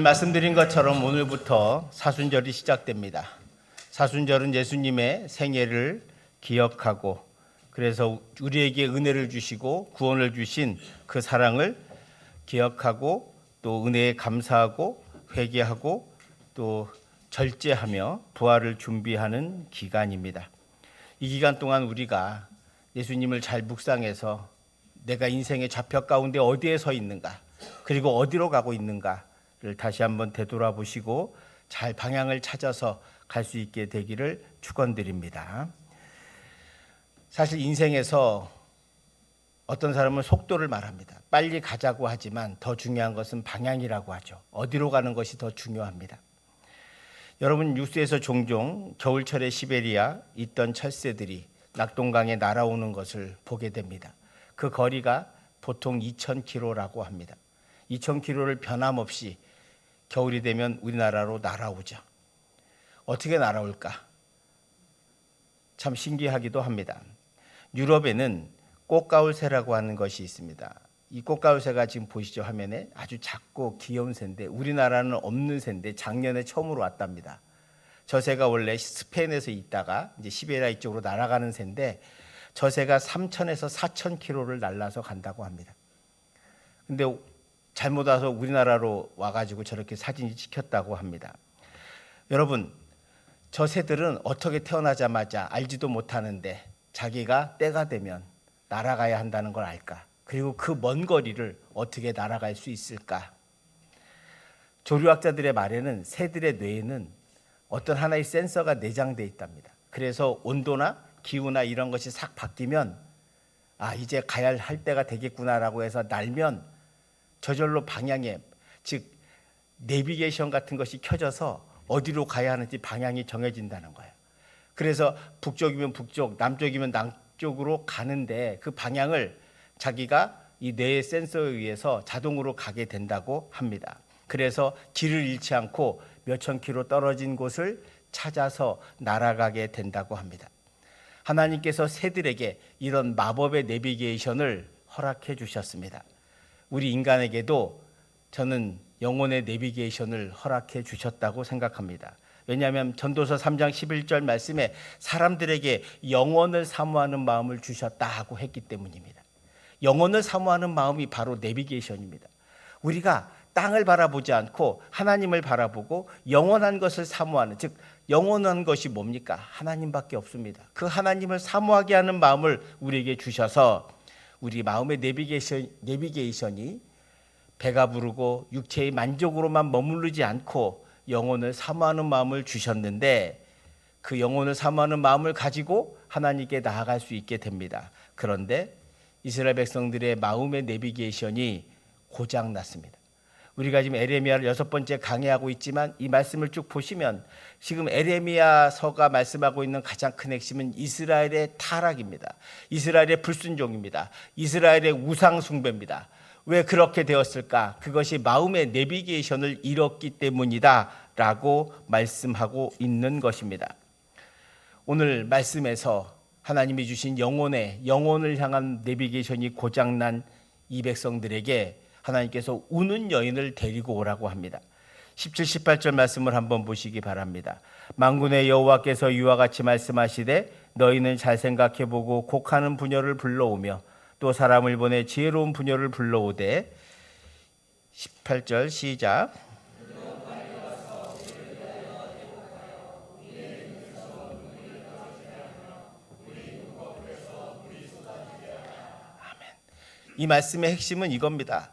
말씀드린 것처럼 오늘부터 사순절이 시작됩니다. 사순절은 예수님의 생애를 기억하고 그래서 우리에게 은혜를 주시고 구원을 주신 그 사랑을 기억하고 또 은혜에 감사하고 회개하고 또 절제하며 부활을 준비하는 기간입니다. 이 기간 동안 우리가 예수님을 잘 묵상해서 내가 인생의 좌표 가운데 어디에 서 있는가 그리고 어디로 가고 있는가를 다시 한번 되돌아보시고 잘 방향을 찾아서 갈 수 있게 되기를 축원드립니다. 사실 인생에서 어떤 사람은 속도를 말합니다. 빨리 가자고 하지만 더 중요한 것은 방향이라고 하죠. 어디로 가는 것이 더 중요합니다. 여러분 뉴스에서 종종 겨울철에 시베리아 있던 철새들이 낙동강에 날아오는 것을 보게 됩니다. 그 거리가 보통 2,000km라고 합니다. 2,000km를 변함없이 겨울이 되면 우리나라로 날아오죠. 어떻게 날아올까? 참 신기하기도 합니다. 유럽에는 꽃가울새라고 하는 것이 있습니다. 이 꽃가울새가 지금 보시죠 화면에 아주 작고 귀여운 새인데 우리나라는 없는 새인데 작년에 처음으로 왔답니다. 저 새가 원래 스페인에서 있다가 이제 시베리아 이쪽으로 날아가는 새인데 저 새가 3,000에서 4,000km를 날아서 간다고 합니다. 근데 잘못 와서 우리나라로 와가지고 저렇게 사진이 찍혔다고 합니다. 여러분, 저 새들은 어떻게 태어나자마자 알지도 못하는데 자기가 때가 되면 날아가야 한다는 걸 알까? 그리고 그 먼 거리를 어떻게 날아갈 수 있을까? 조류학자들의 말에는 새들의 뇌에는 어떤 하나의 센서가 내장되어 있답니다. 그래서 온도나 기후나 이런 것이 싹 바뀌면 이제 가야 할 때가 되겠구나라고 해서 날면 저절로 방향에 즉 내비게이션 같은 것이 켜져서 어디로 가야 하는지 방향이 정해진다는 거예요. 그래서 북쪽이면 북쪽, 남쪽이면 남쪽으로 가는데 그 방향을 자기가 이 뇌의 센서에 의해서 자동으로 가게 된다고 합니다. 그래서 길을 잃지 않고 몇천 킬로 떨어진 곳을 찾아서 날아가게 된다고 합니다. 하나님께서 새들에게 이런 마법의 내비게이션을 허락해 주셨습니다. 우리 인간에게도 저는 영혼의 내비게이션을 허락해 주셨다고 생각합니다. 왜냐하면 전도서 3장 11절 말씀에 사람들에게 영혼을 사모하는 마음을 주셨다고 했기 때문입니다. 영혼을 사모하는 마음이 바로 내비게이션입니다. 우리가 땅을 바라보지 않고 하나님을 바라보고 영원한 것을 사모하는, 즉 영원한 것이 뭡니까? 하나님밖에 없습니다. 그 하나님을 사모하게 하는 마음을 우리에게 주셔서 우리 마음의 내비게이션이 배가 부르고 육체의 만족으로만 머무르지 않고 영혼을 사모하는 마음을 주셨는데 그 영혼을 사모하는 마음을 가지고 하나님께 나아갈 수 있게 됩니다. 그런데 이스라엘 백성들의 마음의 내비게이션이 고장났습니다. 우리가 지금 에레미야를 6번째 강의하고 있지만 이 말씀을 쭉 보시면 지금 에레미야서가 말씀하고 있는 가장 큰 핵심은 이스라엘의 타락입니다. 이스라엘의 불순종입니다. 이스라엘의 우상 숭배입니다. 왜 그렇게 되었을까? 그것이 마음의 내비게이션을 잃었기 때문이다 라고 말씀하고 있는 것입니다. 오늘 말씀에서 하나님이 주신 영혼을 향한 내비게이션이 고장난 이 백성들에게 하나님께서 우는 여인을 데리고 오라고 합니다. 17, 18절 말씀을 한번 보시기 바랍니다. 만군의 여호와께서 이와 같이 말씀하시되 너희는 잘 생각해보고 곡하는 부녀를 불러오며 또 사람을 보내 지혜로운 부녀를 불러오되 18절 시작. 이 말씀의 핵심은 이겁니다.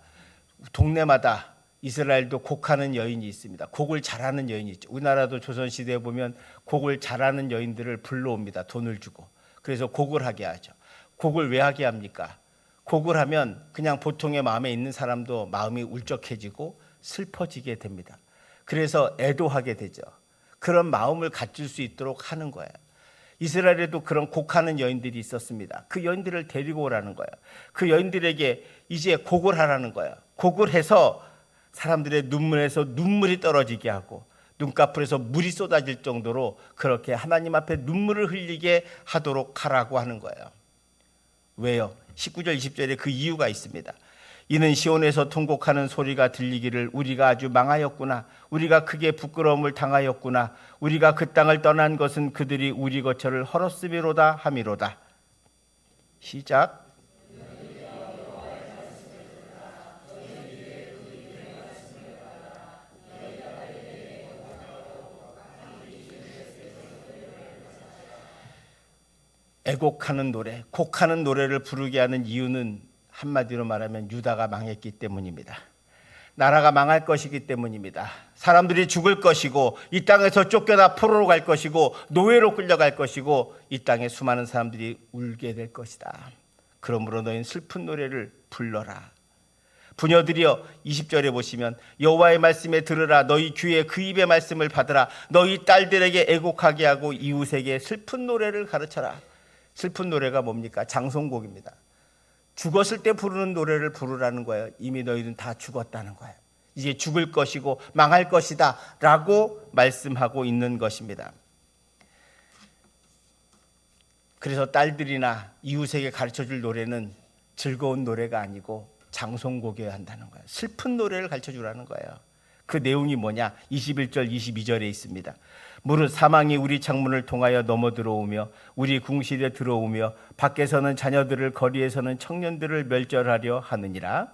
동네마다 이스라엘도 곡하는 여인이 있습니다. 곡을 잘하는 여인이 있죠. 우리나라도 조선시대에 보면 곡을 잘하는 여인들을 불러옵니다. 돈을 주고. 그래서 곡을 하게 하죠. 곡을 왜 하게 합니까? 곡을 하면 그냥 보통의 마음에 있는 사람도 마음이 울적해지고 슬퍼지게 됩니다. 그래서 애도하게 되죠. 그런 마음을 갖출 수 있도록 하는 거예요. 이스라엘에도 그런 곡하는 여인들이 있었습니다. 그 여인들을 데리고 오라는 거예요. 그 여인들에게 이제 곡을 하라는 거예요. 곡을 해서 사람들의 눈물에서 눈물이 떨어지게 하고 눈꺼풀에서 물이 쏟아질 정도로 그렇게 하나님 앞에 눈물을 흘리게 하도록 하라고 하는 거예요. 왜요? 19절 20절에 그 이유가 있습니다. 이는 시온에서 통곡하는 소리가 들리기를 우리가 아주 망하였구나. 우리가 크게 부끄러움을 당하였구나. 우리가 그 땅을 떠난 것은 그들이 우리 거처를 헐었음이로다 함이로다. 시작. 애곡하는 노래, 곡하는 노래를 부르게 하는 이유는 한마디로 말하면 유다가 망했기 때문입니다. 나라가 망할 것이기 때문입니다. 사람들이 죽을 것이고 이 땅에서 쫓겨나 포로로 갈 것이고 노예로 끌려갈 것이고 이 땅에 수많은 사람들이 울게 될 것이다. 그러므로 너희는 슬픈 노래를 불러라. 부녀들이여, 20절에 보시면 여호와의 말씀에 들으라. 너희 귀에 그 입의 말씀을 받으라. 너희 딸들에게 애곡하게 하고 이웃에게 슬픈 노래를 가르쳐라. 슬픈 노래가 뭡니까? 장송곡입니다. 죽었을 때 부르는 노래를 부르라는 거예요. 이미 너희는 다 죽었다는 거예요. 이제 죽을 것이고 망할 것이다 라고 말씀하고 있는 것입니다. 그래서 딸들이나 이웃에게 가르쳐줄 노래는 즐거운 노래가 아니고 장송곡이어야 한다는 거예요. 슬픈 노래를 가르쳐주라는 거예요. 그 내용이 뭐냐? 21절 22절에 있습니다. 무릇 사망이 우리 창문을 통하여 넘어 들어오며 우리 궁실에 들어오며 밖에서는 자녀들을 거리에서는 청년들을 멸절하려 하느니라.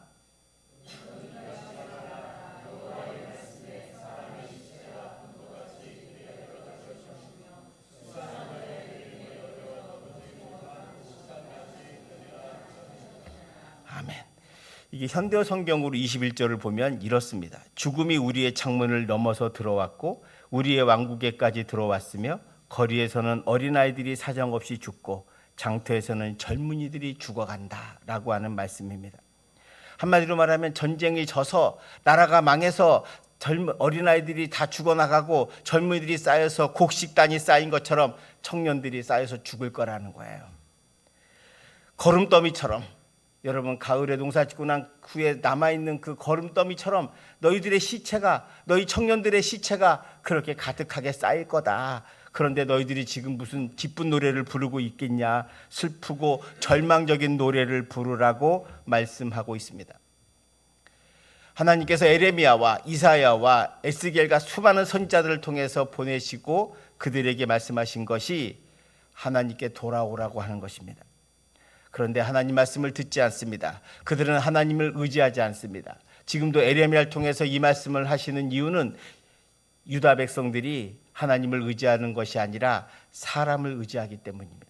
아멘. 이게 현대 성경으로 21절을 보면 이렇습니다. 죽음이 우리의 창문을 넘어서 들어왔고 우리의 왕국에까지 들어왔으며 거리에서는 어린아이들이 사정없이 죽고 장터에서는 젊은이들이 죽어간다 라고 하는 말씀입니다. 한마디로 말하면 전쟁이 져서 나라가 망해서 어린아이들이 다 죽어나가고 젊은이들이 쌓여서 곡식단이 쌓인 것처럼 청년들이 쌓여서 죽을 거라는 거예요. 거름더미처럼, 여러분 가을에 농사 짓고 난 후에 남아있는 그 거름더미처럼 너희들의 시체가, 너희 청년들의 시체가 그렇게 가득하게 쌓일 거다. 그런데 너희들이 지금 무슨 기쁜 노래를 부르고 있겠냐? 슬프고 절망적인 노래를 부르라고 말씀하고 있습니다. 하나님께서 에레미야와 이사야와 에스겔과 수많은 선지자들을 통해서 보내시고 그들에게 말씀하신 것이 하나님께 돌아오라고 하는 것입니다. 그런데 하나님 말씀을 듣지 않습니다. 그들은 하나님을 의지하지 않습니다. 지금도 에레미야를 통해서 이 말씀을 하시는 이유는 유다 백성들이 하나님을 의지하는 것이 아니라 사람을 의지하기 때문입니다.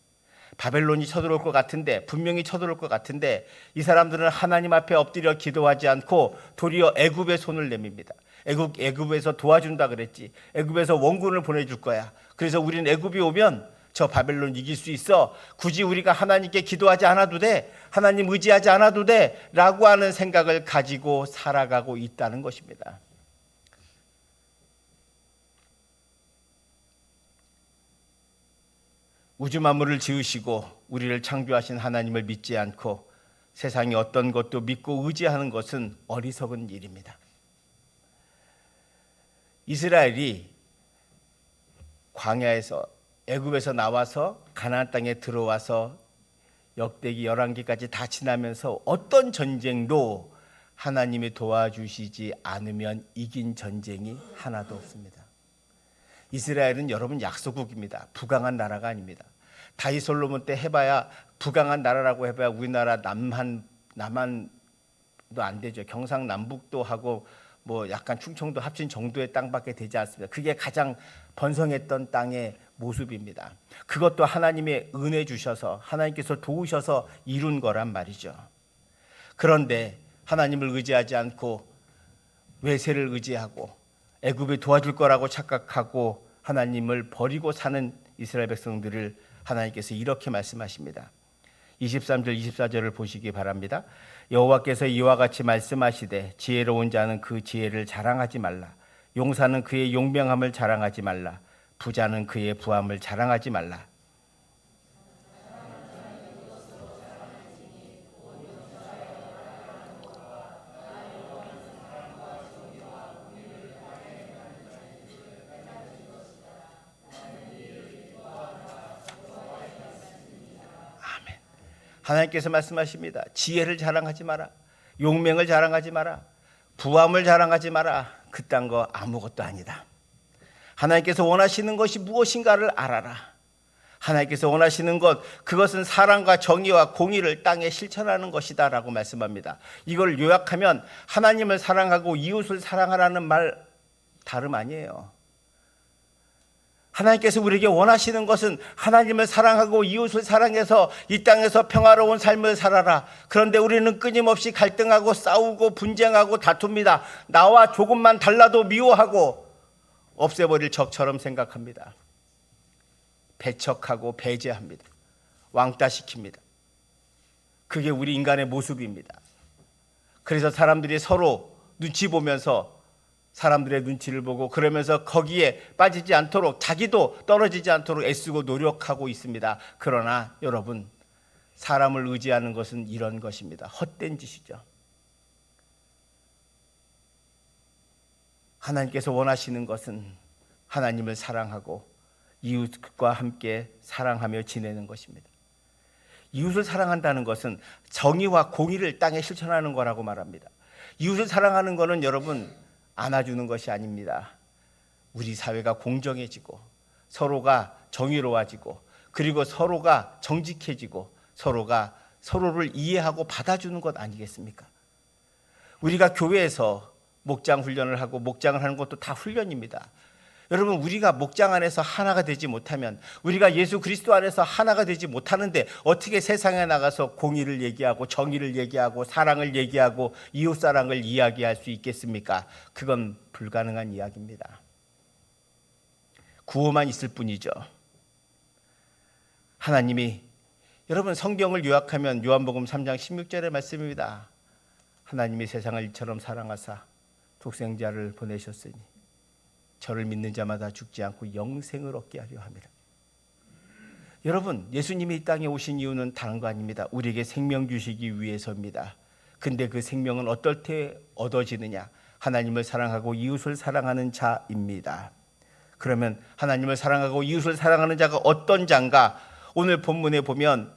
바벨론이 쳐들어올 것 같은데, 분명히 쳐들어올 것 같은데 이 사람들은 하나님 앞에 엎드려 기도하지 않고 도리어 애굽에 손을 내밉니다. 애굽에서 도와준다 그랬지. 애굽에서 원군을 보내줄 거야. 그래서 우리는 애굽이 오면 저 바벨론 이길 수 있어. 굳이 우리가 하나님께 기도하지 않아도 돼. 하나님 의지하지 않아도 돼. 라고 하는 생각을 가지고 살아가고 있다는 것입니다. 우주 만물을 지으시고 우리를 창조하신 하나님을 믿지 않고 세상의 어떤 것도 믿고 의지하는 것은 어리석은 일입니다. 이스라엘이 광야에서 애굽에서 나와서 가나안 땅에 들어와서 역대기 11기까지 다 지나면서 어떤 전쟁도 하나님이 도와주시지 않으면 이긴 전쟁이 하나도 없습니다. 이스라엘은 여러분 약소국입니다. 부강한 나라가 아닙니다. 다윗 솔로몬 때 해봐야 부강한 나라라고 해봐야 우리나라 남한도 안 되죠. 경상남북도 하고 뭐 약간 충청도 합친 정도의 땅밖에 되지 않습니다. 그게 가장 번성했던 땅의 모습입니다. 그것도 하나님의 은혜 주셔서 하나님께서 도우셔서 이룬 거란 말이죠. 그런데 하나님을 의지하지 않고 외세를 의지하고 애굽이 도와줄 거라고 착각하고 하나님을 버리고 사는 이스라엘 백성들을 하나님께서 이렇게 말씀하십니다. 23절 24절을 보시기 바랍니다. 여호와께서 이와 같이 말씀하시되 지혜로운 자는 그 지혜를 자랑하지 말라. 용사는 그의 용맹함을 자랑하지 말라. 부자는 그의 부함을 자랑하지 말라. 하나님께서 말씀하십니다. 지혜를 자랑하지 마라. 용맹을 자랑하지 마라. 부함을 자랑하지 마라. 그딴 거 아무것도 아니다. 하나님께서 원하시는 것이 무엇인가를 알아라. 하나님께서 원하시는 것, 그것은 사랑과 정의와 공의를 땅에 실천하는 것이다 라고 말씀합니다. 이걸 요약하면 하나님을 사랑하고 이웃을 사랑하라는 말 다름 아니에요. 하나님께서 우리에게 원하시는 것은 하나님을 사랑하고 이웃을 사랑해서 이 땅에서 평화로운 삶을 살아라. 그런데 우리는 끊임없이 갈등하고 싸우고 분쟁하고 다툽니다. 나와 조금만 달라도 미워하고 없애버릴 적처럼 생각합니다. 배척하고 배제합니다. 왕따시킵니다. 그게 우리 인간의 모습입니다. 그래서 사람들이 서로 눈치 보면서 사람들의 눈치를 보고 그러면서 거기에 빠지지 않도록 자기도 떨어지지 않도록 애쓰고 노력하고 있습니다. 그러나 여러분, 사람을 의지하는 것은 이런 것입니다. 헛된 짓이죠. 하나님께서 원하시는 것은 하나님을 사랑하고 이웃과 함께 사랑하며 지내는 것입니다. 이웃을 사랑한다는 것은 정의와 공의를 땅에 실천하는 거라고 말합니다. 이웃을 사랑하는 것은 여러분 안아주는 것이 아닙니다. 우리 사회가 공정해지고 서로가 정의로워지고 그리고 서로가 정직해지고 서로가 서로를 이해하고 받아주는 것 아니겠습니까? 우리가 교회에서 목장 훈련을 하고 목장을 하는 것도 다 훈련입니다. 여러분, 우리가 목장 안에서 하나가 되지 못하면, 우리가 예수 그리스도 안에서 하나가 되지 못하는데 어떻게 세상에 나가서 공의를 얘기하고 정의를 얘기하고 사랑을 얘기하고 이웃사랑을 이야기할 수 있겠습니까? 그건 불가능한 이야기입니다. 구호만 있을 뿐이죠. 하나님이, 여러분, 성경을 요약하면 요한복음 3장 16절의 말씀입니다. 하나님이 세상을 이처럼 사랑하사 독생자를 보내셨으니 저를 믿는 자마다 죽지 않고 영생을 얻게 하려 함이라. 여러분, 예수님이 이 땅에 오신 이유는 다른 거 아닙니다. 우리에게 생명 주시기 위해서입니다. 근데 그 생명은 어떨 때 얻어지느냐? 하나님을 사랑하고 이웃을 사랑하는 자입니다. 그러면 하나님을 사랑하고 이웃을 사랑하는 자가 어떤 자인가? 오늘 본문에 보면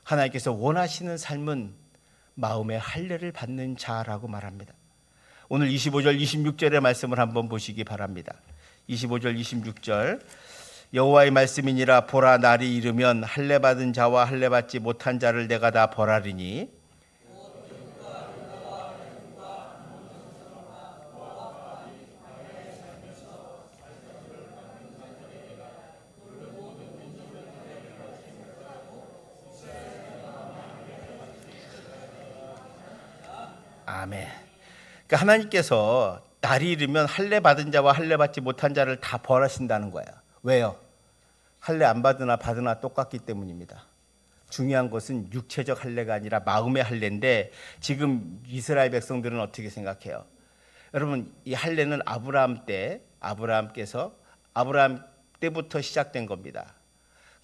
하나님께서 원하시는 삶은 마음의 할례를 받는 자라고 말합니다. 오늘 25절 26절의 말씀을 한번 보시기 바랍니다. 25절 26절, 여호와의 말씀이니라. 보라, 날이 이르면 할례 받은 자와 할례 받지 못한 자를 내가 다 벌하리니 아멘. 그러니까 하나님께서 날이 이르면 할례 받은 자와 할례 받지 못한 자를 다 벌하신다는 거예요. 왜요? 할례 안 받으나 받으나 똑같기 때문입니다. 중요한 것은 육체적 할례가 아니라 마음의 할례인데 지금 이스라엘 백성들은 어떻게 생각해요? 여러분, 이 할례는 아브라함 때부터 시작된 겁니다.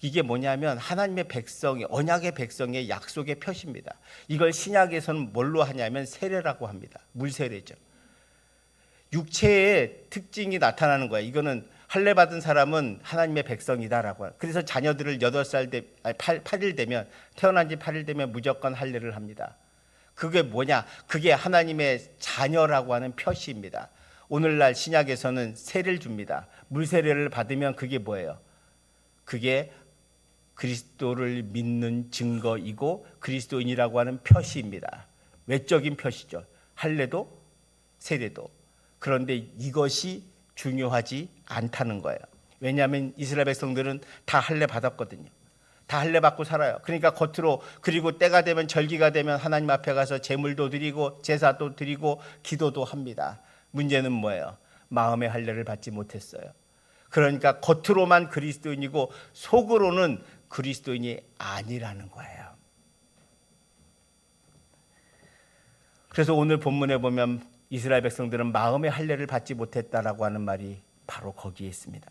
이게 뭐냐면 하나님의 백성이, 언약의 백성의 약속의 표시입니다. 이걸 신약에서는 뭘로 하냐면 세례라고 합니다. 물세례죠. 육체의 특징이 나타나는 거예요. 이거는 할례 받은 사람은 하나님의 백성이다라고. 그래서 자녀들을 8일 되면, 태어난 지 8일 되면 무조건 할례를 합니다. 그게 뭐냐? 그게 하나님의 자녀라고 하는 표시입니다. 오늘날 신약에서는 세례를 줍니다. 물세례를 받으면 그게 뭐예요? 그게 그리스도를 믿는 증거이고 그리스도인이라고 하는 표시입니다. 외적인 표시죠. 할례도 세례도. 그런데 이것이 중요하지 않다는 거예요. 왜냐하면 이스라엘 백성들은 다 할례 받았거든요. 다 할례 받고 살아요. 그러니까 겉으로, 그리고 때가 되면, 절기가 되면 하나님 앞에 가서 제물도 드리고 제사도 드리고 기도도 합니다. 문제는 뭐예요? 마음의 할례를 받지 못했어요. 그러니까 겉으로만 그리스도인이고 속으로는 그리스도인이 아니라는 거예요. 그래서 오늘 본문에 보면 이스라엘 백성들은 마음의 할례를 받지 못했다라고 하는 말이 바로 거기에 있습니다.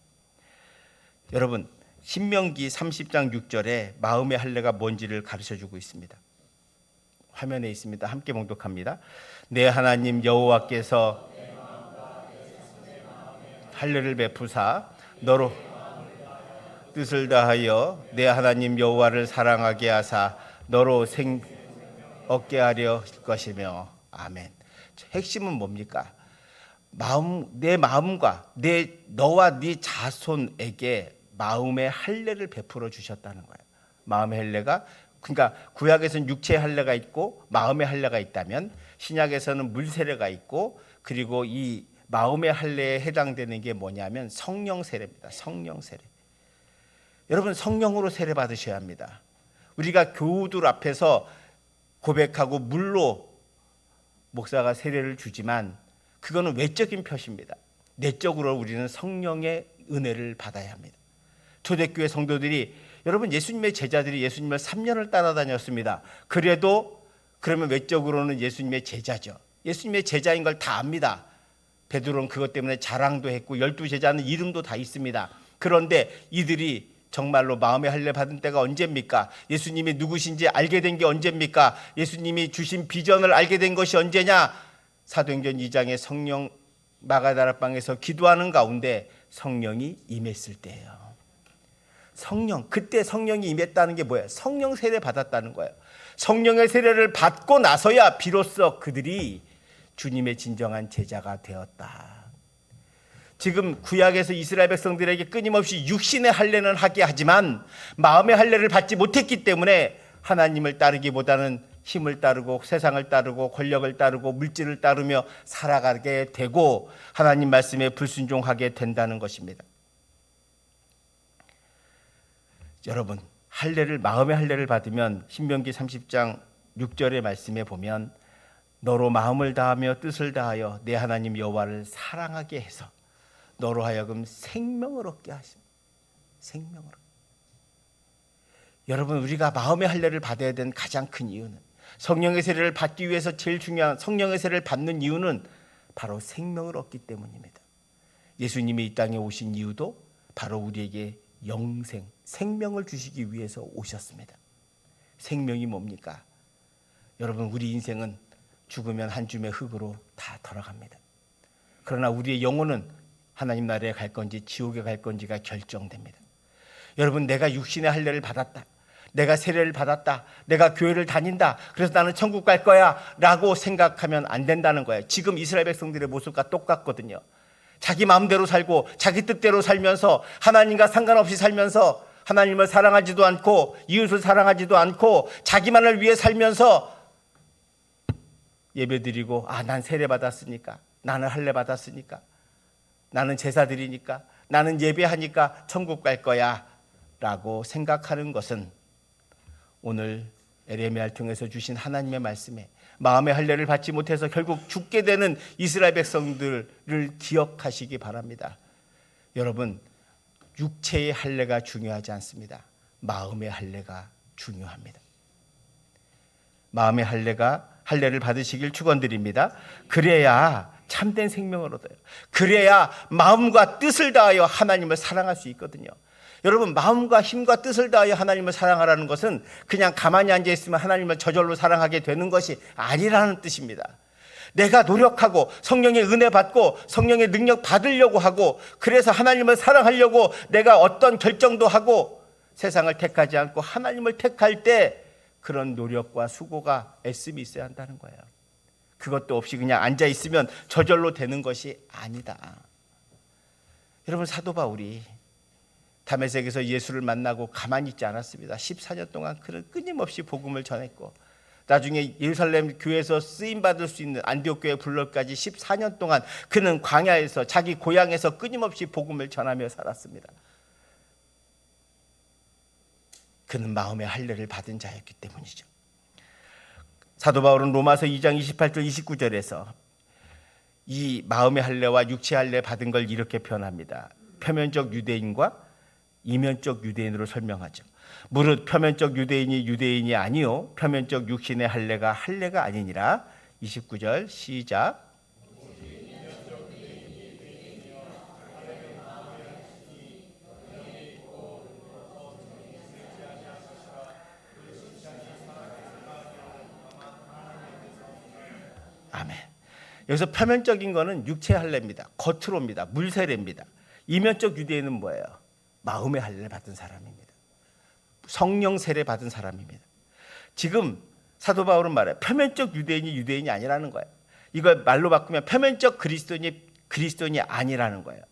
여러분, 신명기 30장 6절에 마음의 할례가 뭔지를 가르쳐주고 있습니다. 화면에 있습니다. 함께 봉독합니다. 내 하나님 여호와께서 할례를 베푸사 너로 뜻을 다하여 내 하나님 여호와를 사랑하게 하사 너로 생 얻게 하려 것이며. 아멘. 핵심은 뭡니까? 내 마음과 너와 네 자손에게 마음의 할례를 베풀어 주셨다는 거예요. 마음의 할례가, 그러니까 구약에서는 육체의 할례가 있고 마음의 할례가 있다면 신약에서는 물세례가 있고, 그리고 이 마음의 할례에 해당되는 게 뭐냐면 성령 세례입니다. 성령 세례. 여러분, 성령으로 세례 받으셔야 합니다. 우리가 교우들 앞에서 고백하고 물로 목사가 세례를 주지만 그거는 외적인 표시입니다. 내적으로 우리는 성령의 은혜를 받아야 합니다. 초대교회 성도들이, 여러분, 예수님의 제자들이 예수님을 3년을 따라다녔습니다. 그러면 외적으로는 예수님의 제자죠. 예수님의 제자인 걸 다 압니다. 베드로는 그것 때문에 자랑도 했고 12제자는 이름도 다 있습니다. 그런데 이들이 정말로 마음의 할례 받은 때가 언제입니까? 예수님이 누구신지 알게 된 게 언제입니까? 예수님이 주신 비전을 알게 된 것이 언제냐? 사도행전 2장에 성령 마가다락방에서 기도하는 가운데 성령이 임했을 때예요. 그때 성령이 임했다는 게 뭐예요? 성령 세례 받았다는 거예요. 성령의 세례를 받고 나서야 비로소 그들이 주님의 진정한 제자가 되었다. 지금 구약에서 이스라엘 백성들에게 끊임없이 육신의 할례는 하게 하지만 마음의 할례를 받지 못했기 때문에 하나님을 따르기보다는 힘을 따르고 세상을 따르고 권력을 따르고 물질을 따르며 살아가게 되고 하나님 말씀에 불순종하게 된다는 것입니다. 여러분, 마음의 할례를 받으면 신명기 30장 6절의 말씀에 보면 너로 마음을 다하며 뜻을 다하여 내 하나님 여호와를 사랑하게 해서 너로 하여금 생명을 얻게 하십니다. 생명을. 여러분, 우리가 마음의 할례를 받아야 되는 가장 큰 이유는, 성령의 세례를 받기 위해서 제일 중요한 성령의 세례를 받는 이유는 바로 생명을 얻기 때문입니다. 예수님이 이 땅에 오신 이유도 바로 우리에게 생명을 주시기 위해서 오셨습니다. 생명이 뭡니까? 여러분, 우리 인생은 죽으면 한 줌의 흙으로 다 돌아갑니다. 그러나 우리의 영혼은 하나님 나라에 갈 건지 지옥에 갈 건지가 결정됩니다. 여러분, 내가 육신의 할례를 받았다, 내가 세례를 받았다, 내가 교회를 다닌다, 그래서 나는 천국 갈 거야 라고 생각하면 안 된다는 거예요. 지금 이스라엘 백성들의 모습과 똑같거든요. 자기 마음대로 살고 자기 뜻대로 살면서 하나님과 상관없이 살면서 하나님을 사랑하지도 않고 이웃을 사랑하지도 않고 자기만을 위해 살면서 예배드리고, 난 세례 받았으니까, 나는 할례 받았으니까, 나는 제사 드리니까, 나는 예배하니까 천국 갈 거야 라고 생각하는 것은 오늘 에레미야를 통해서 주신 하나님의 말씀에 마음의 할례를 받지 못해서 결국 죽게 되는 이스라엘 백성들을 기억하시기 바랍니다. 여러분, 육체의 할례가 중요하지 않습니다. 마음의 할례가 중요합니다. 마음의 할례를 받으시길 축원드립니다. 그래야 참된 생명을 얻어요. 그래야 마음과 뜻을 다하여 하나님을 사랑할 수 있거든요. 여러분, 마음과 힘과 뜻을 다하여 하나님을 사랑하라는 것은 그냥 가만히 앉아 있으면 하나님을 저절로 사랑하게 되는 것이 아니라는 뜻입니다. 내가 노력하고 성령의 은혜 받고 성령의 능력 받으려고 하고, 그래서 하나님을 사랑하려고 내가 어떤 결정도 하고 세상을 택하지 않고 하나님을 택할 때 그런 노력과 수고가 애씀이 있어야 한다는 거예요. 그것도 없이 그냥 앉아 있으면 저절로 되는 것이 아니다. 여러분, 사도 바울이 다메섹에서 예수를 만나고 가만히 있지 않았습니다. 14년 동안 그는 끊임없이 복음을 전했고, 나중에 예루살렘 교회에서 쓰임받을 수 있는 안디옥 교회 불러까지 14년 동안 그는 광야에서 자기 고향에서 끊임없이 복음을 전하며 살았습니다. 그는 마음의 할례를 받은 자였기 때문이죠. 사도 바울은 로마서 2장 28절 29절에서 이 마음의 할례와 육체 할례 받은 걸 이렇게 표현합니다. 표면적 유대인과 이면적 유대인으로 설명하죠. 무릇 표면적 유대인이 유대인이 아니요 표면적 육신의 할례가 할례가 아니니라. 29절 시작. 아멘. 여기서 표면적인 거는 육체 할례입니다. 겉으로입니다. 물세례입니다. 이면적 유대인은 뭐예요? 마음의 할례를 받은 사람입니다. 성령 세례 받은 사람입니다. 지금 사도 바울은 말해요. 표면적 유대인이 유대인이 아니라는 거예요. 이걸 말로 바꾸면 표면적 그리스도인이 아니라는 거예요.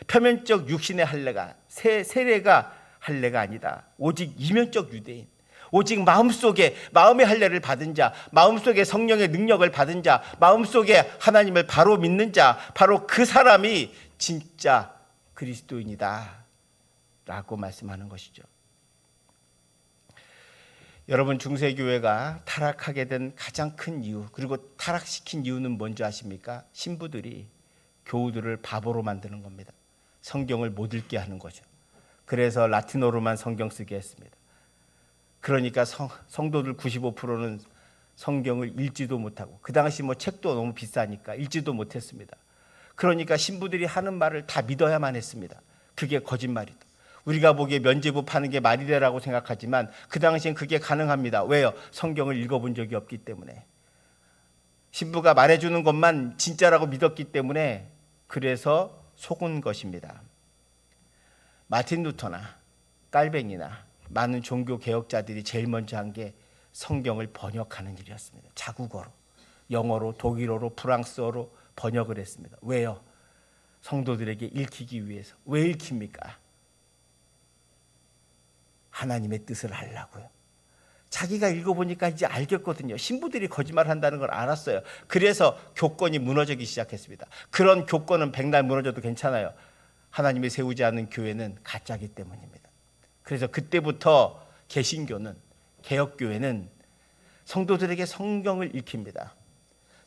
표면적 육신의 할례가 세례가 할례가 아니다. 오직 이면적 유대인. 오직 마음의 할례를 받은 자, 마음속에 성령의 능력을 받은 자, 마음속에 하나님을 바로 믿는 자, 바로 그 사람이 진짜 그리스도인이다 라고 말씀하는 것이죠. 여러분, 중세교회가 타락하게 된 가장 큰 이유, 그리고 타락시킨 이유는 뭔지 아십니까? 신부들이 교우들을 바보로 만드는 겁니다. 성경을 못 읽게 하는 거죠. 그래서 라틴어로만 성경 쓰게 했습니다. 그러니까 성도들 95%는 성경을 읽지도 못하고, 그 당시 책도 너무 비싸니까 읽지도 못했습니다. 그러니까 신부들이 하는 말을 다 믿어야만 했습니다. 그게 거짓말이다. 우리가 보기에 면죄부 파는 게 말이 되라고 생각하지만 그 당시엔 그게 가능합니다. 왜요? 성경을 읽어본 적이 없기 때문에. 신부가 말해주는 것만 진짜라고 믿었기 때문에 그래서 속은 것입니다. 마틴 루터나 깔뱅이나 많은 종교 개혁자들이 제일 먼저 한 게 성경을 번역하는 일이었습니다. 자국어로, 영어로, 독일어로, 프랑스어로 번역을 했습니다. 왜요? 성도들에게 읽히기 위해서. 왜 읽힙니까? 하나님의 뜻을 알라고요. 자기가 읽어보니까 이제 알겠거든요. 신부들이 거짓말한다는 걸 알았어요. 그래서 교권이 무너지기 시작했습니다. 그런 교권은 백날 무너져도 괜찮아요. 하나님이 세우지 않은 교회는 가짜기 때문입니다. 그래서 그때부터 개신교는, 개혁교회는 성도들에게 성경을 읽힙니다.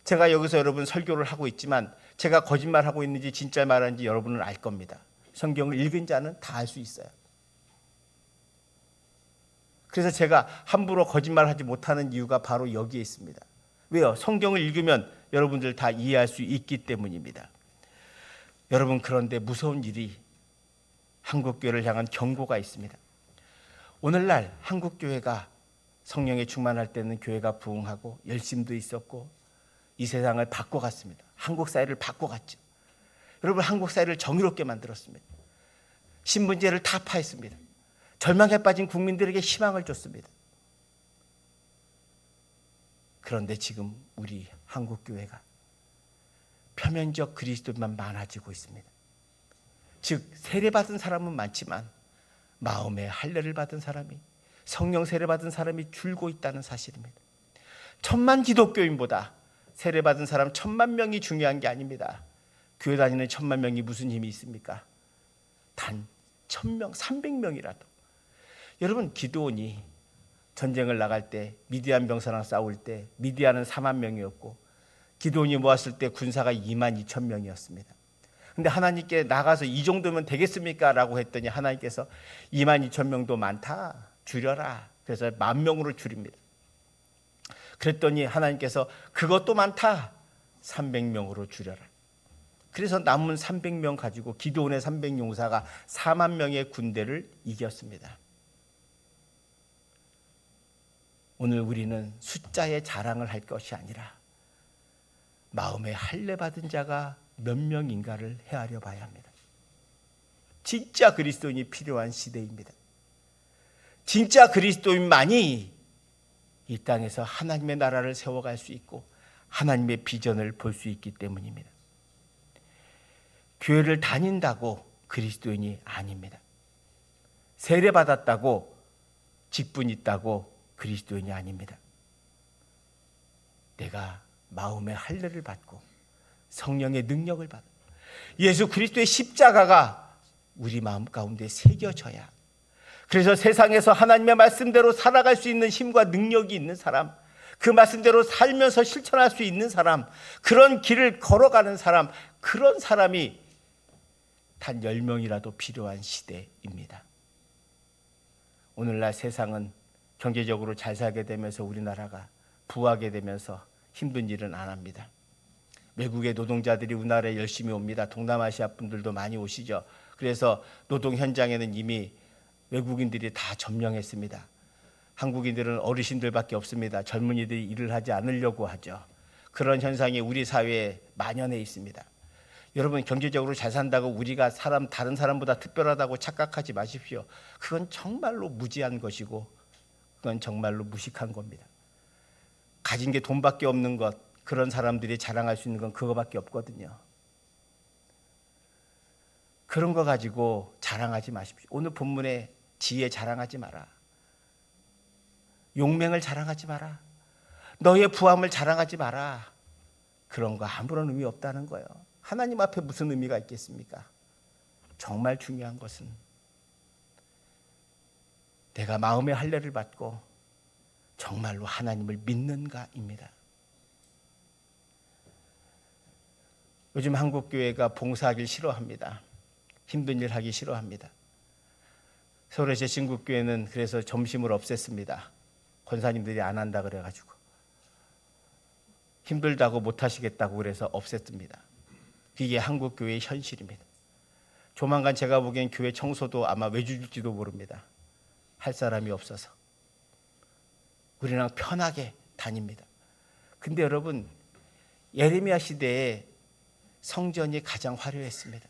제가 여기서 여러분 설교를 하고 있지만 제가 거짓말하고 있는지 진짜 말하는지 여러분은 알 겁니다. 성경을 읽은 자는 다 알 수 있어요. 그래서 제가 함부로 거짓말하지 못하는 이유가 바로 여기에 있습니다. 왜요? 성경을 읽으면 여러분들 다 이해할 수 있기 때문입니다. 여러분, 그런데 무서운 일이 한국교회를 향한 경고가 있습니다. 오늘날 한국교회가 성령에 충만할 때는 교회가 부흥하고 열심도 있었고 이 세상을 바꿔갔습니다. 한국 사회를 바꿔갔죠. 여러분, 한국 사회를 정의롭게 만들었습니다. 신분제를 타파했습니다. 절망에 빠진 국민들에게 희망을 줬습니다. 그런데 지금 우리 한국교회가 표면적 그리스도만 많아지고 있습니다. 즉, 세례받은 사람은 많지만 마음의 할례를 받은 사람이, 성령 세례받은 사람이 줄고 있다는 사실입니다. 1000만 기독교인보다 세례받은 사람 1000만 명이 중요한 게 아닙니다. 교회 다니는 1000만 명이 무슨 힘이 있습니까? 단 1000명, 300명이라도. 여러분, 기드온이 전쟁을 나갈 때 미디안 병사랑 싸울 때 미디안은 4만 명이었고 기드온이 모았을 때 군사가 22,000명이었습니다. 근데 하나님께 나가서 이 정도면 되겠습니까? 라고 했더니 하나님께서 22,000명도 많다, 줄여라. 그래서 10,000명으로 줄입니다. 그랬더니 하나님께서 그것도 많다, 300명으로 줄여라. 그래서 남은 300명 가지고 기드온의 300용사가 4만 명의 군대를 이겼습니다. 오늘 우리는 숫자의 자랑을 할 것이 아니라 마음의 할례 받은 자가 몇 명인가를 헤아려 봐야 합니다. 진짜 그리스도인이 필요한 시대입니다. 진짜 그리스도인만이 이 땅에서 하나님의 나라를 세워갈 수 있고 하나님의 비전을 볼 수 있기 때문입니다. 교회를 다닌다고 그리스도인이 아닙니다. 세례받았다고 직분 있다고 그리스도인이 아닙니다. 내가 마음의 할례를 받고 성령의 능력을 받고 예수 그리스도의 십자가가 우리 마음 가운데 새겨져야, 그래서 세상에서 하나님의 말씀대로 살아갈 수 있는 힘과 능력이 있는 사람, 그 말씀대로 살면서 실천할 수 있는 사람, 그런 길을 걸어가는 사람, 그런 사람이 단 10명이라도 필요한 시대입니다. 오늘날 세상은 경제적으로 잘 살게 되면서 우리나라가 부하게 되면서 힘든 일은 안 합니다. 외국의 노동자들이 우리나라에 열심히 옵니다. 동남아시아 분들도 많이 오시죠. 그래서 노동 현장에는 이미 외국인들이 다 점령했습니다. 한국인들은 어르신들밖에 없습니다. 젊은이들이 일을 하지 않으려고 하죠. 그런 현상이 우리 사회에 만연해 있습니다. 여러분, 경제적으로 잘 산다고 우리가 다른 사람보다 특별하다고 착각하지 마십시오. 그건 정말로 무지한 것이고 그건 정말로 무식한 겁니다. 가진 게 돈밖에 없는 것, 그런 사람들이 자랑할 수 있는 건 그거밖에 없거든요. 그런 거 가지고 자랑하지 마십시오. 오늘 본문에 지혜 자랑하지 마라. 용맹을 자랑하지 마라. 너의 부함을 자랑하지 마라. 그런 거 아무런 의미 없다는 거예요. 하나님 앞에 무슨 의미가 있겠습니까? 정말 중요한 것은 내가 마음의 할례를 받고 정말로 하나님을 믿는가입니다. 요즘 한국교회가 봉사하기 싫어합니다. 힘든 일 하기 싫어합니다. 서울의 제신국교회는 그래서 점심을 없앴습니다. 권사님들이 안 한다 그래가지고 힘들다고 못하시겠다고 그래서 없앴습니다. 이게 한국교회의 현실입니다. 조만간 제가 보기엔 교회 청소도 아마 외줄지도 모릅니다. 할 사람이 없어서. 우리랑 편하게 다닙니다. 근데 여러분, 예레미야 시대에 성전이 가장 화려했습니다.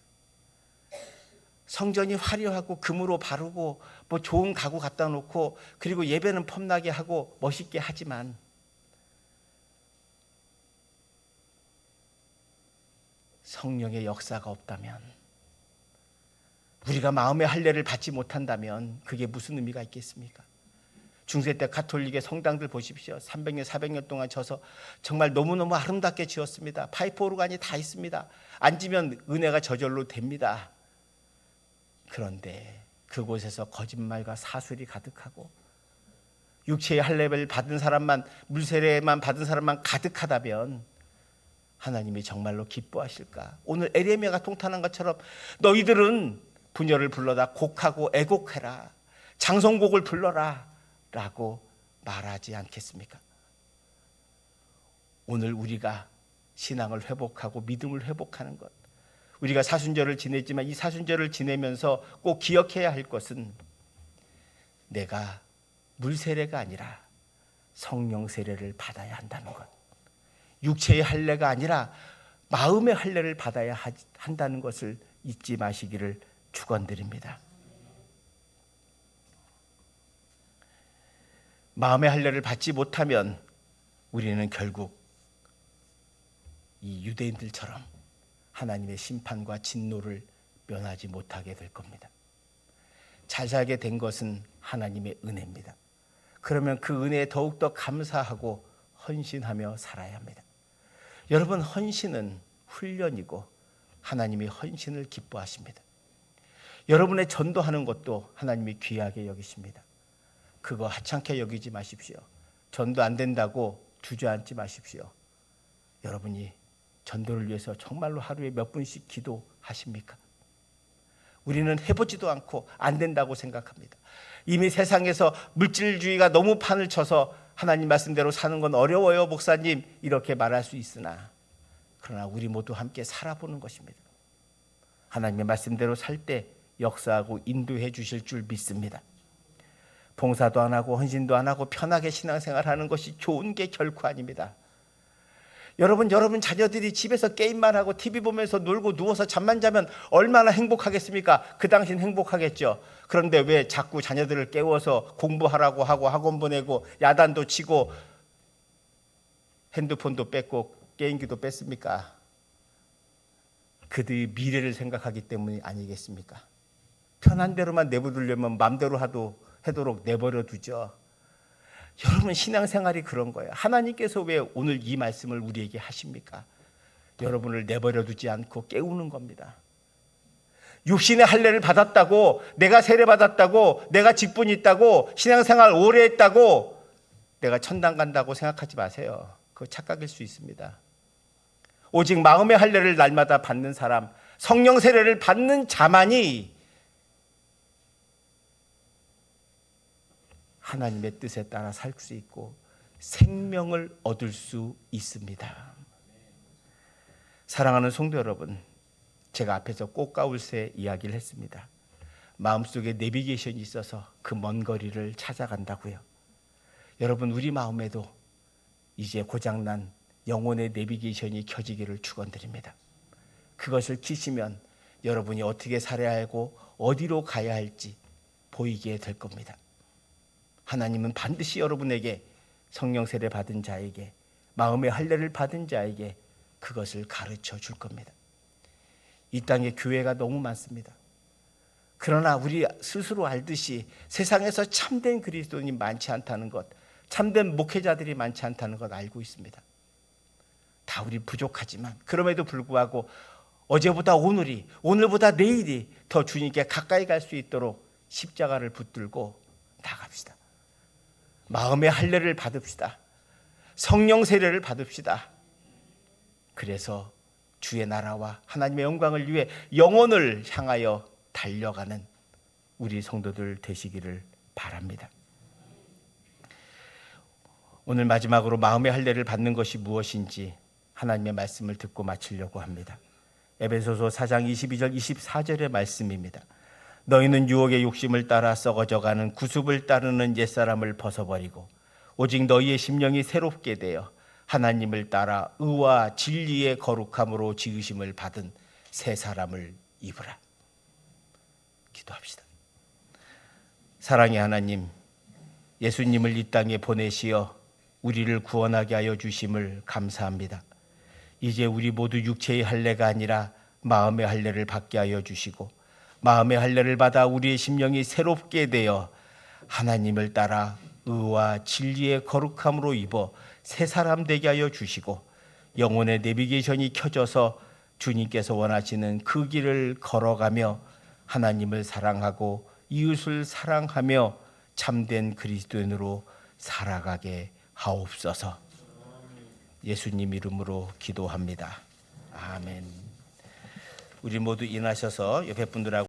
성전이 화려하고 금으로 바르고 뭐 좋은 가구 갖다 놓고 그리고 예배는 폼나게 하고 멋있게 하지만 성령의 역사가 없다면, 우리가 마음의 할례를 받지 못한다면 그게 무슨 의미가 있겠습니까? 중세 때 가톨릭의 성당들 보십시오. 300년, 400년 동안 져서 정말 너무너무 아름답게 지었습니다. 파이프 오르간이 다 있습니다. 앉으면 은혜가 저절로 됩니다. 그런데 그곳에서 거짓말과 사술이 가득하고 육체의 할례를 받은 사람만, 물세례만 받은 사람만 가득하다면 하나님이 정말로 기뻐하실까? 오늘 에레미야가 통탄한 것처럼 너희들은 부녀를 불러다 곡하고 애곡해라, 장성곡을 불러라 라고 말하지 않겠습니까? 오늘 우리가 신앙을 회복하고 믿음을 회복하는 것, 우리가 사순절을 지냈지만 이 사순절을 지내면서 꼭 기억해야 할 것은 내가 물세례가 아니라 성령 세례를 받아야 한다는 것, 육체의 할례가 아니라 마음의 할례를 받아야 한다는 것을 잊지 마시기를 축원드립니다. 마음의 할례를 받지 못하면 우리는 결국 이 유대인들처럼 하나님의 심판과 진노를 면하지 못하게 될 겁니다. 잘 살게 된 것은 하나님의 은혜입니다. 그러면 그 은혜에 더욱더 감사하고 헌신하며 살아야 합니다. 여러분, 헌신은 훈련이고 하나님이 헌신을 기뻐하십니다. 여러분의 전도하는 것도 하나님이 귀하게 여기십니다. 그거 하찮게 여기지 마십시오. 전도 안 된다고 주저앉지 마십시오. 여러분이 전도를 위해서 정말로 하루에 몇 분씩 기도하십니까? 우리는 해보지도 않고 안 된다고 생각합니다. 이미 세상에서 물질주의가 너무 판을 쳐서 하나님 말씀대로 사는 건 어려워요, 목사님, 이렇게 말할 수 있으나, 그러나 우리 모두 함께 살아보는 것입니다. 하나님의 말씀대로 살 때 역사하고 인도해 주실 줄 믿습니다. 봉사도 안 하고 헌신도 안 하고 편하게 신앙생활하는 것이 좋은 게 결코 아닙니다. 여러분 자녀들이 집에서 게임만 하고 TV 보면서 놀고 누워서 잠만 자면 얼마나 행복하겠습니까? 그 당시는 행복하겠죠. 그런데 왜 자꾸 자녀들을 깨워서 공부하라고 하고 학원 보내고 야단도 치고 핸드폰도 뺏고 게임기도 뺐습니까? 그들이 미래를 생각하기 때문이 아니겠습니까? 편한 대로만 내버리려면 마음대로 하도록 내버려 두죠. 여러분, 신앙생활이 그런 거예요. 하나님께서 왜 오늘 이 말씀을 우리에게 하십니까? 여러분을 내버려 두지 않고 깨우는 겁니다. 육신의 할례를 받았다고, 내가 세례 받았다고, 내가 직분이 있다고, 신앙생활 오래 했다고 내가 천당 간다고 생각하지 마세요. 그거 착각일 수 있습니다. 오직 마음의 할례를 날마다 받는 사람, 성령 세례를 받는 자만이 하나님의 뜻에 따라 살 수 있고 생명을 얻을 수 있습니다. 사랑하는 성도 여러분, 제가 앞에서 꽃가울새 이야기를 했습니다. 마음속에 내비게이션이 있어서 그 먼 거리를 찾아간다고요. 여러분, 우리 마음에도 이제 고장난 영혼의 내비게이션이 켜지기를 축원드립니다. 그것을 키시면 여러분이 어떻게 살아야 하고 어디로 가야 할지 보이게 될 겁니다. 하나님은 반드시 여러분에게 성령 세례 받은 자에게, 마음의 할례를 받은 자에게 그것을 가르쳐 줄 겁니다. 이 땅에 교회가 너무 많습니다. 그러나 우리 스스로 알듯이 세상에서 참된 그리스도인이 많지 않다는 것, 참된 목회자들이 많지 않다는 것 알고 있습니다. 다 우리 부족하지만 그럼에도 불구하고 어제보다 오늘이, 오늘보다 내일이 더 주님께 가까이 갈 수 있도록 십자가를 붙들고 나갑시다. 마음의 할례를 받읍시다. 성령 세례를 받읍시다. 그래서 주의 나라와 하나님의 영광을 위해 영혼을 향하여 달려가는 우리 성도들 되시기를 바랍니다. 오늘 마지막으로 마음의 할례를 받는 것이 무엇인지 하나님의 말씀을 듣고 마치려고 합니다. 에베소서 4장 22절 24절의 말씀입니다. 너희는 유혹의 욕심을 따라 썩어져가는 구습을 따르는 옛사람을 벗어버리고 오직 너희의 심령이 새롭게 되어 하나님을 따라 의와 진리의 거룩함으로 지으심을 받은 새 사람을 입으라. 기도합시다. 사랑의 하나님, 예수님을 이 땅에 보내시어 우리를 구원하게 하여 주심을 감사합니다. 이제 우리 모두 육체의 할례가 아니라 마음의 할례를 받게 하여 주시고 마음의 할례를 받아 우리의 심령이 새롭게 되어 하나님을 따라 의와 진리의 거룩함으로 입어 새 사람 되게 하여 주시고 영혼의 내비게이션이 켜져서 주님께서 원하시는 그 길을 걸어가며 하나님을 사랑하고 이웃을 사랑하며 참된 그리스도인으로 살아가게 하옵소서. 예수님 이름으로 기도합니다. 아멘. 우리 모두 일어나셔서 옆에 분들하고